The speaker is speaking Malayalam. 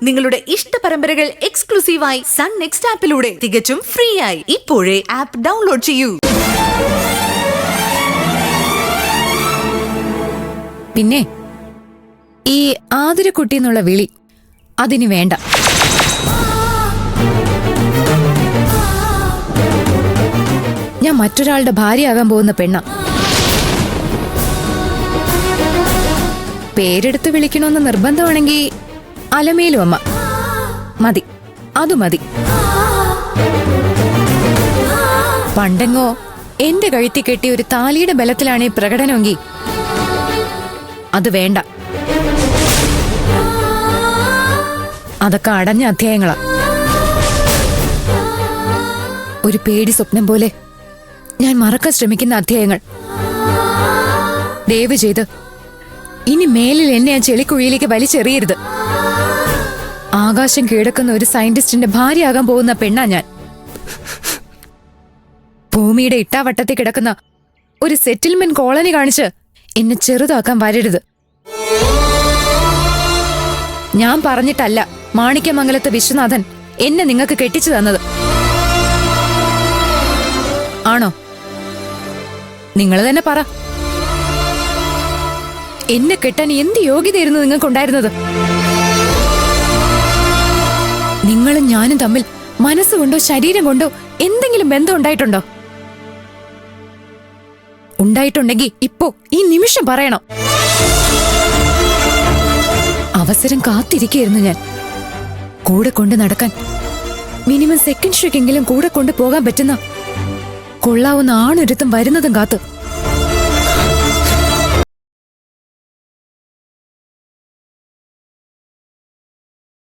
നിങ്ങളുടെ ഇഷ്ട പരമ്പരകൾ എക്സ്ക്ലൂസീവായി സൺ നെക്സ്റ്റ് ആപ്പിലൂടെ തികച്ചും ഫ്രീ ആയി ഇപ്പോഴേ ആപ്പ് ഡൗൺലോഡ് ചെയ്യൂ. പിന്നെ ഈ ആതിരക്കുട്ടി എന്നുള്ള വിളി അതിന് വേണ്ട. ഞാൻ മറ്റൊരാളുടെ ഭാര്യയാകാൻ പോകുന്ന പെണ്ണ. പേരെടുത്ത് വിളിക്കണമെന്ന് നിർബന്ധമാണെങ്കിൽ അലമേലും അമ്മ മതി, അത് മതി. പണ്ടെങ്ങോ എന്റെ കഴുത്തി കെട്ടി ഒരു താലിയുടെ ബലത്തിലാണ് ഈ പ്രകടനമെങ്കിൽ അത് വേണ്ട. അതൊക്കെ അടഞ്ഞ അധ്യായങ്ങളാ. ഒരു പേടി സ്വപ്നം പോലെ ഞാൻ മറക്കാൻ ശ്രമിക്കുന്ന അധ്യായങ്ങൾ. ദയവ് ചെയ്ത് ഇനി മേലിൽ എന്നെ ആ ചെളിക്കുഴിയിലേക്ക് വലിച്ചെറിയരുത്. ആകാശം കീഴടക്കുന്ന ഒരു സയന്റിസ്റ്റിന്റെ ഭാര്യയാകാൻ പോകുന്ന പെണ്ണാ ഞാൻ. ഭൂമിയുടെ ഇട്ടാവട്ടത്തിൽ കിടക്കുന്ന ഒരു സെറ്റിൽമെന്റ് കോളനി കാണിച്ച് എന്നെ ചെറുതാക്കാൻ വരരുത്. ഞാൻ പറഞ്ഞിട്ടല്ല മാണിക്യമംഗലത്തെ വിശ്വനാഥൻ എന്നെ നിങ്ങൾക്ക് കെട്ടിച്ചു തന്നത്. ആണോ? നിങ്ങൾ തന്നെ പറ. എന്നെ കെട്ടാൻ എന്ത് യോഗ്യതയായിരുന്നു നിങ്ങൾക്കുണ്ടായിരുന്നത്? നിങ്ങളും ഞാനും തമ്മിൽ മനസ്സുകൊണ്ടോ ശരീരം കൊണ്ടോ എന്തെങ്കിലും ബന്ധം ഉണ്ടായിട്ടുണ്ടോ? ഉണ്ടായിട്ടുണ്ടെങ്കിൽ ഇപ്പോ ഈ നിമിഷം പറയണം. അവസരം കാത്തിരിക്കുകയായിരുന്നു ഞാൻ. കൂടെ കൊണ്ട് നടക്കാൻ, മിനിമം സെക്കൻഡ് ഷോക്കെങ്കിലും കൂടെ കൊണ്ടു പോകാൻ പറ്റുന്ന കൊള്ളാവുന്ന ആണൊരുത്തം വരുന്നതും കാത്ത്.